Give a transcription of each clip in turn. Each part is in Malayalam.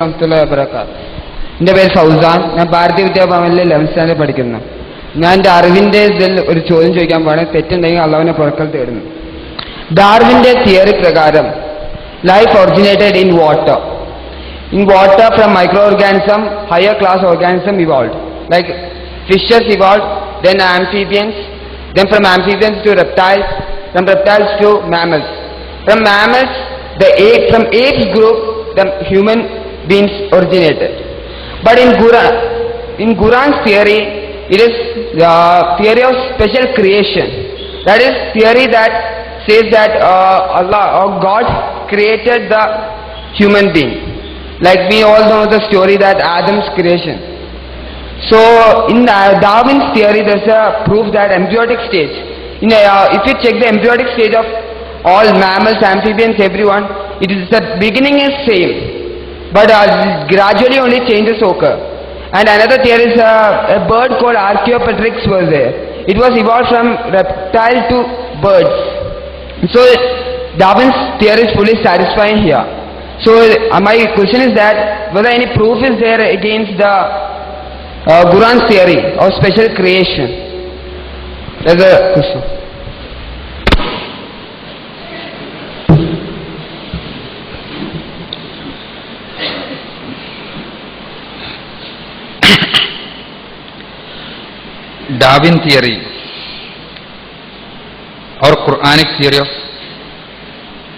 എൻ്റെ പേര് ഫൗസാൻ. ഞാൻ ഭാരതീയ വിദ്യാഭവനിലെ 11th സ്റ്റാൻഡേർഡ് പഠിക്കുന്നു. ഞാൻ എൻ്റെ അറിവിൻ്റെ ഇതിൽ ഒരു ചോദ്യം ചോദിക്കാൻ പാടില്ല. തെറ്റുണ്ടെങ്കിൽ അള്ളാഹുവിനെ പുറക്കൽ തേടുന്നു. ഡാർവിൻ്റെ തിയറി പ്രകാരം life originated in water. In water, from microorganism, higher class organism evolved. Like fishes evolved, then amphibians, then from amphibians to reptiles, from reptiles to mammals. From mammals, from apes group, the human beings originated. But in Quran's theory, it is the theory of special creation. That is theory that says that Allah or God created the human being. Like we all know the story that Adam's creation. So in Darwin's theory, there's a proof that embryonic stage. If you check the embryonic stage of all mammals, amphibians, everyone, it is the beginning is same, but gradually only changes occur. And another theory is a bird called Archaeopteryx was there. It was evolved from reptile to birds. So Darwin's theory is fully satisfying here. So my question is that whether any proof is there against the Quran's theory of special creation? That's a question. Darwin theory or Quranic theory of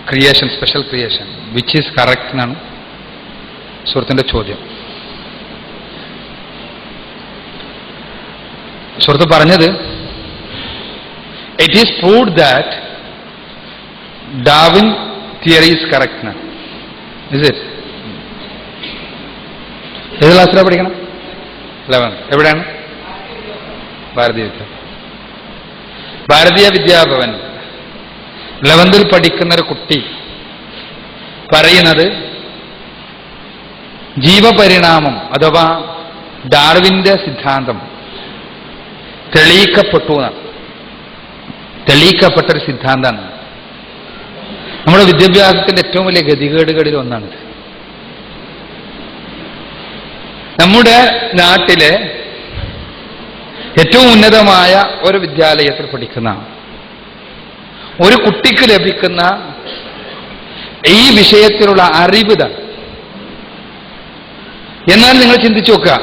creation, special creation, which is correct എന്നാണ് സുഹൃത്തിൻ്റെ ചോദ്യം. സുഹൃത്ത് പറഞ്ഞത് it is proved that Darwin theory is correct എന്നാണ്. Is it? ഏത് ക്ലാസ്സിലാണ് പഠിക്കണം? 11th. എവിടെയാണ്? ഭാരതീയ വിദ്യാഭവൻ 11th പഠിക്കുന്നൊരു കുട്ടി പറയുന്നത് ജീവപരിണാമം അഥവാ ഡാർവിന്റെ സിദ്ധാന്തം തെളിയിക്കപ്പെട്ടു എന്നാണ്. തെളിയിക്കപ്പെട്ടൊരു സിദ്ധാന്തമാണ്. നമ്മുടെ വിദ്യാഭ്യാസത്തിന്റെ ഏറ്റവും വലിയ ഗതികേടുകളിൽ ഒന്നാണിത്. നമ്മുടെ നാട്ടിലെ ഏറ്റവും ഉന്നതമായ ഒരു വിദ്യാലയത്തിൽ പഠിക്കുന്ന ഒരു കുട്ടിക്ക് ലഭിക്കുന്ന ഈ വിഷയത്തിലുള്ള അറിവ് ഇതാണ്. എന്നാൽ നിങ്ങൾ ചിന്തിച്ചു നോക്കുക,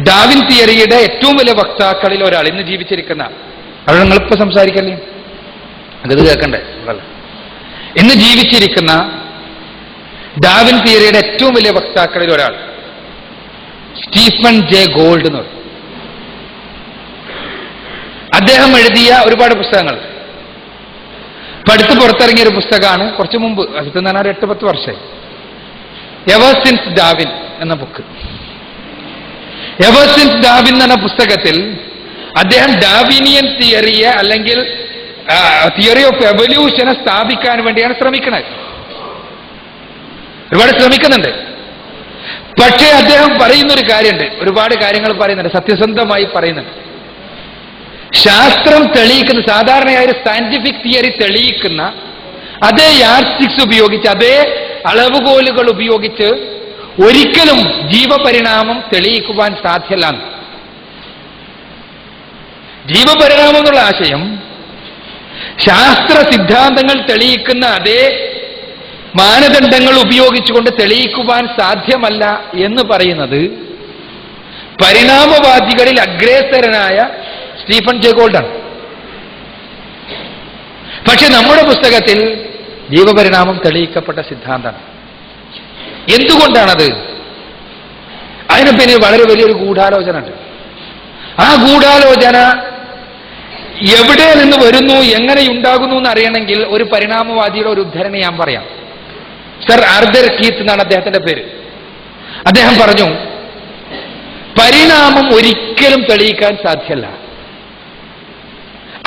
ഡാർവിൻ തിയറിയുടെ ഏറ്റവും വലിയ വക്താക്കളിൽ ഒരാൾ ഇന്ന് ജീവിച്ചിരിക്കുന്ന, അവിടെ നിങ്ങളിപ്പോ സംസാരിക്കല്ലേ, അത് കേൾക്കണ്ടേ? ഇന്ന് ജീവിച്ചിരിക്കുന്ന ഡാർവിൻ തിയറിയുടെ ഏറ്റവും വലിയ വക്താക്കളിൽ ഒരാൾ സ്റ്റീഫൻ ജെ ഗോൾഡ് എന്ന് പറയും. അദ്ദേഹം എഴുതിയ ഒരുപാട് പുസ്തകങ്ങൾ പഠിത്ത് പുറത്തിറങ്ങിയ ഒരു പുസ്തകമാണ് കുറച്ചു മുമ്പ്, അതിൽ 8-10 വർഷമായി, എവർ സിൻസ് ഡാർവിൻ എന്ന ബുക്ക്. എവർ സിൻസ് ഡാർവിൻ എന്ന പുസ്തകത്തിൽ അദ്ദേഹം ഡാർവിനിയൻ തിയറിയെ അല്ലെങ്കിൽ തിയറി ഓഫ് എവല്യൂഷനെ സ്ഥാപിക്കാൻ വേണ്ടിയാണ് ശ്രമിക്കുന്നത്. ഒരുപാട് ശ്രമിക്കുന്നുണ്ട്. പക്ഷേ അദ്ദേഹം പറയുന്നൊരു കാര്യമുണ്ട്, ഒരുപാട് കാര്യങ്ങൾ പറയുന്നുണ്ട്, സത്യസന്ധമായി പറയുന്നുണ്ട്. ശാസ്ത്രം തെളിയിക്കുന്ന, സാധാരണയായ ഒരു സയന്റിഫിക് തിയറി തെളിയിക്കുന്ന അതേ യാർഡ്സ്റ്റിക്സ് ഉപയോഗിച്ച്, അതേ അളവുകോലുകൾ ഉപയോഗിച്ച് ഒരിക്കലും ജീവപരിണാമം തെളിയിക്കുവാൻ സാധ്യമല്ല. ജീവപരിണാമം എന്നുള്ള ആശയം ശാസ്ത്ര സിദ്ധാന്തങ്ങൾ തെളിയിക്കുന്ന അതേ മാനദണ്ഡങ്ങൾ ഉപയോഗിച്ചുകൊണ്ട് തെളിയിക്കുവാൻ സാധ്യമല്ല എന്ന് പറയുന്നത് പരിണാമവാദികളിൽ അഗ്രേസരനായ സ്റ്റീഫൻ ജെ ഗോൾഡാണ്. പക്ഷെ നമ്മുടെ പുസ്തകത്തിൽ ജീവപരിണാമം തെളിയിക്കപ്പെട്ട സിദ്ധാന്തമാണ്. എന്തുകൊണ്ടാണത്? അതിന് പിന്നിൽ വളരെ വലിയൊരു ഗൂഢാലോചന ഉണ്ട്. ആ ഗൂഢാലോചന എവിടെ നിന്ന് വരുന്നു, എങ്ങനെയുണ്ടാകുന്നു എന്ന് അറിയണമെങ്കിൽ ഒരു പരിണാമവാദിയുടെ ഒരു ഉദ്ധരണി ഞാൻ പറയാം. സർ ആർതർ കീത്ത് എന്നാണ് അദ്ദേഹത്തിന്റെ പേര്. അദ്ദേഹം പറഞ്ഞു, പരിണാമം ഒരിക്കലും തെളിയിക്കാൻ സാധ്യമല്ല,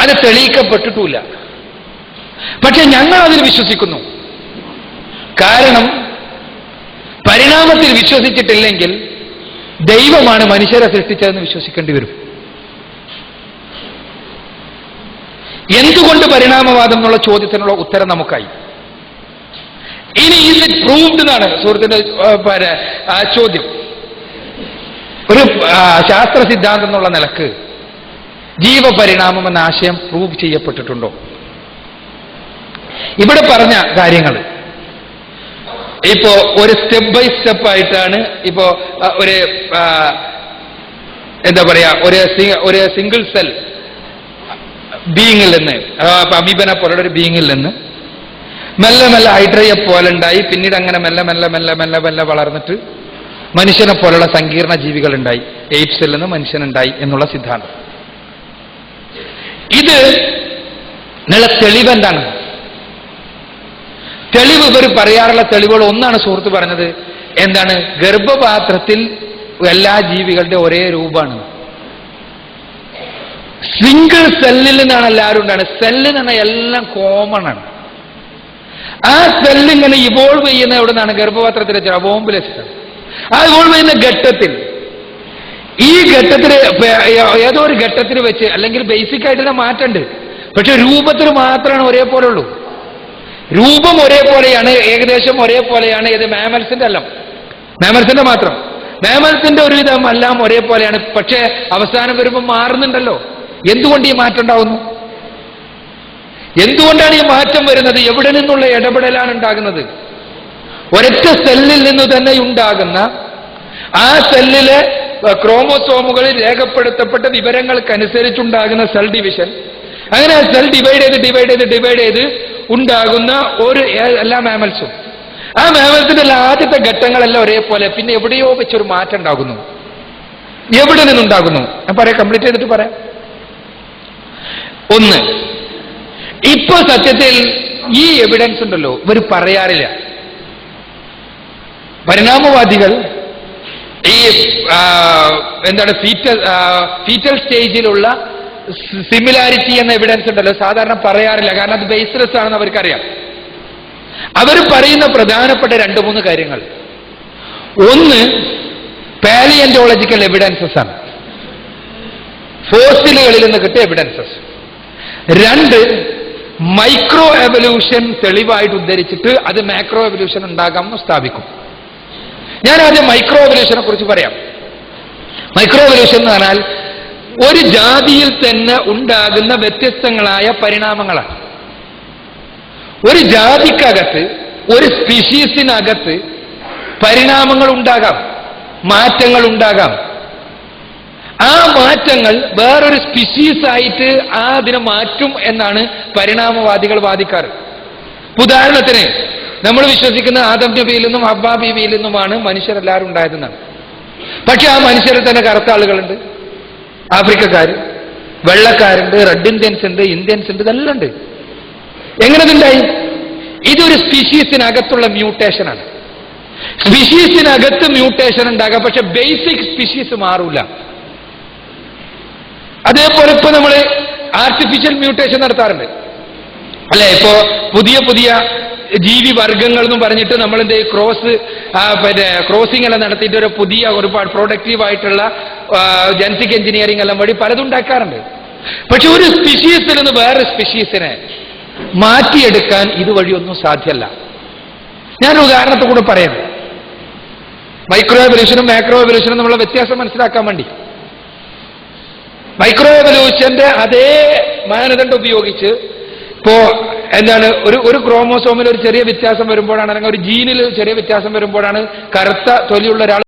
അത് തെളിയിക്കപ്പെട്ടിട്ടില്ല. പക്ഷെ ഞങ്ങൾ അതിൽ വിശ്വസിക്കുന്നു. കാരണം പരിണാമത്തിൽ വിശ്വസിച്ചിട്ടില്ലെങ്കിൽ ദൈവമാണ് മനുഷ്യരെ സൃഷ്ടിച്ചതെന്ന് വിശ്വസിക്കേണ്ടി വരും. എന്തുകൊണ്ട് പരിണാമവാദം എന്നുള്ള ചോദ്യത്തിനുള്ള ഉത്തരം നമുക്കായി. ഇനി ഈസ് ഇറ്റ് പ്രൂവ്ഡ് എന്നാണ് സുഹൃത്തിന്റെ ചോദ്യം. ഒരു ശാസ്ത്ര സിദ്ധാന്തം എന്നുള്ള നിലക്ക് ജീവപരിണാമം എന്ന ആശയം പ്രൂവ് ചെയ്യപ്പെട്ടിട്ടുണ്ടോ? ഇവിടെ പറഞ്ഞ കാര്യങ്ങൾ ഇപ്പോ ഒരു സ്റ്റെപ്പ് ബൈ സ്റ്റെപ്പ് ആയിട്ടാണ്. ഇപ്പോ ഒരു എന്താ പറയാ, ഒരു സിംഗിൾ സെൽ ബീയിങ്ങിൽ നിന്ന്, അമീബനെ പോലുള്ള ഒരു ബീയിങ്ങിൽ നിന്ന് മെല്ലെ മെല്ലെ ഹൈഡ്രയെ പോലെ ഉണ്ടായി, പിന്നീട് അങ്ങനെ മെല്ലെ മെല്ലെ മെല്ലെ മെല്ലെ മെല്ലെ വളർന്നിട്ട് മനുഷ്യനെ പോലുള്ള സങ്കീർണ ജീവികൾ ഉണ്ടായി, എയ്പ്സിൽ നിന്ന് മനുഷ്യനുണ്ടായി എന്നുള്ള സിദ്ധാന്തം. ഇത് നല്ല തെളിവ് എന്താണ്? തെളിവ് ഇവർ പറയാറുള്ള തെളിവുകൾ ഒന്നാണ് സുഹൃത്ത് പറഞ്ഞത്. എന്താണ്? ഗർഭപാത്രത്തിൽ എല്ലാ ജീവികളുടെ ഒരേ രൂപമാണ്. സിംഗിൾ സെല്ലിൽ നിന്നാണ് എല്ലാവരും ഉണ്ടാണ്. സെല്ലിൽ നിന്ന് എല്ലാം കോമൺ ആണ്. ആ സെല്ല് ഇങ്ങനെ ഇവോൾവ് ചെയ്യുന്ന എവിടെ നിന്നാണ്? ഗർഭപാത്രത്തിൽ വെച്ചാൽ ബോംബിൽ വെച്ചിട്ടാണ്. ആ ഇവോൾവ് ചെയ്യുന്ന ഘട്ടത്തിൽ, ഈ ഘട്ടത്തിൽ ഏതോ ഒരു ഘട്ടത്തിൽ വെച്ച്, അല്ലെങ്കിൽ ബേസിക് ആയിട്ടുള്ള മാറ്റമുണ്ട്, പക്ഷെ രൂപത്തിൽ മാത്രമാണ് ഒരേപോലെ ഉള്ളൂ. രൂപം ഒരേപോലെയാണ്, ഏകദേശം ഒരേപോലെയാണ്. ഇത് മാമൽസിന്റെ അല്ല, മാമൽസിന്റെ മാത്രം. മാമൽസിന്റെ ഒരുവിധം എല്ലാം ഒരേപോലെയാണ്, പക്ഷേ അവസാനം വരുമ്പോൾ മാറുന്നുണ്ടല്ലോ. എന്തുകൊണ്ട് ഈ മാറ്റം ഉണ്ടാവുന്നു? എന്തുകൊണ്ടാണ് ഈ മാറ്റം വരുന്നത്? എവിടെ നിന്നുള്ള ഇടപെടലാണ് ഉണ്ടാകുന്നത്? ഒരൊറ്റ സെല്ലിൽ നിന്ന് തന്നെ ഉണ്ടാകുന്ന, ആ സെല്ലിലെ ക്രോമോസോമുകളിൽ രേഖപ്പെടുത്തപ്പെട്ട വിവരങ്ങൾക്കനുസരിച്ചുണ്ടാകുന്ന സെൽ ഡിവിഷൻ, അങ്ങനെ സെൽ ഡിവൈഡ് ചെയ്ത് ഉണ്ടാകുന്ന ഒരു എല്ലാ മാമൽസും, ആ മാമൽസിന്റെ ആദ്യത്തെ ഘട്ടങ്ങളെല്ലാം ഒരേപോലെ, പിന്നെ എവിടെയോ വെച്ചൊരു മാറ്റം ഉണ്ടാകുന്നു. എവിടെ നിന്നുണ്ടാകുന്നു? ഞാൻ പറയാം, കംപ്ലീറ്റ് ചെയ്തിട്ട് പറയാം. ഒന്ന്, ഇപ്പൊ സത്യത്തിൽ ഈ എവിഡൻസ് ഉണ്ടല്ലോ, ഇവർ പറയാറില്ല. പരിണാമവാദികൾ ഈ എന്താണ് ഫീറ്റൽ സ്റ്റേജിലുള്ള സിമിലാരിറ്റി എന്ന എവിഡൻസ് ഉണ്ടല്ലോ, സാധാരണ പറയാറില്ല. കാരണം അത് ബേസ്ലെസ് ആണെന്ന് അവർക്കറിയാം. അവർ പറയുന്ന പ്രധാനപ്പെട്ട 2-3 കാര്യങ്ങൾ. ഒന്ന്, പാലിയന്റോളജിക്കൽ എവിഡൻസസ് ആണ്, ഫോസിലുകളിൽ നിന്ന് കിട്ടിയ എവിഡൻസസ്. 2, മൈക്രോ എവല്യൂഷൻ തെളിവായിട്ട് ഉദ്ധരിച്ചിട്ട് അത് മാക്രോ എവല്യൂഷൻ ഉണ്ടാകാമെന്ന് സ്ഥാപിക്കും. ഞാൻ ആദ്യം മൈക്രോ എവല്യൂഷനെ കുറിച്ച് പറയാം. മൈക്രോ എവല്യൂഷൻ എന്ന് പറഞ്ഞാൽ ഒരു ജാതിയിൽ തന്നെ ഉണ്ടാകുന്ന വ്യത്യസ്തങ്ങളായ പരിണാമങ്ങളാണ്. ഒരു ജാതിക്കകത്ത്, ഒരു സ്പീഷീസിനകത്ത് പരിണാമങ്ങൾ ഉണ്ടാകാം, മാറ്റങ്ങൾ ഉണ്ടാകാം. ആ മാറ്റങ്ങൾ വേറൊരു സ്പീഷീസ് ആയിട്ട് അതിനെ മാറ്റും എന്നാണ് പരിണാമവാദികൾ വാദിക്കാറ്. ഉദാഹരണത്തിന്, നമ്മൾ വിശ്വസിക്കുന്ന ആദം നബിയിൽ നിന്നും ഹവ്വാ ബീവിയിൽ നിന്നുമാണ് മനുഷ്യരെല്ലാവരും ഉണ്ടായതെന്നാണ്. പക്ഷെ ആ മനുഷ്യരിൽ തന്നെ കറുത്ത ആളുകളുണ്ട്, ആഫ്രിക്കക്കാര്, വെള്ളക്കാരുണ്ട്, റെഡ് ഇന്ത്യൻസ് ഉണ്ട്, ഇന്ത്യൻസ് ഉണ്ട്, ഇതെല്ലാം ഉണ്ട്. എങ്ങനെ ഇതുണ്ടായി? ഇതൊരു സ്പീഷീസിനകത്തുള്ള മ്യൂട്ടേഷനാണ്. സ്പീഷീസിനകത്ത് മ്യൂട്ടേഷൻ ഉണ്ടാകാം, പക്ഷെ ബേസിക് സ്പീഷീസ് മാറൂല. അതേപോലെ ഇപ്പൊ നമ്മൾ ആർട്ടിഫിഷ്യൽ മ്യൂട്ടേഷൻ നടത്താറുണ്ട് അല്ലെ? ഇപ്പോ പുതിയ പുതിയ ജീവി വർഗങ്ങൾ എന്ന് പറഞ്ഞിട്ട് നമ്മളിന്റെ ക്രോസിംഗ് എല്ലാം നടത്തിയിട്ട് ഒരു പുതിയ ഒരുപാട് പ്രൊഡക്റ്റീവ് ആയിട്ടുള്ള ജനറ്റിക് എഞ്ചിനീയറിംഗ് എല്ലാം വഴി പലതും ഉണ്ടാക്കാറുണ്ട്. പക്ഷെ ഒരു സ്പീഷീസിൽ നിന്ന് വേറെ സ്പീഷീസിനെ മാറ്റിയെടുക്കാൻ ഇതുവഴി ഒന്നും സാധ്യമല്ല. ഞാനൊരു ഉദാഹരണത്തെ കൂടെ പറയാം. മൈക്രോ എവല്യൂഷനും മാക്രോ എവല്യൂഷനും തമ്മിലുള്ള വ്യത്യാസം മനസ്സിലാക്കാൻ വേണ്ടി, മൈക്രോ എവല്യൂഷന്റെ അതേ മാനദണ്ഡം ഉപയോഗിച്ച് ഇപ്പോ എന്താണ് ഒരു ക്രോമോസോമിൽ ഒരു ചെറിയ വ്യത്യാസം വരുമ്പോഴാണ്, അല്ലെങ്കിൽ ഒരു ജീനിൽ ചെറിയ വ്യത്യാസം വരുമ്പോഴാണ് കറുത്ത തൊലിയുള്ള ഒരാൾ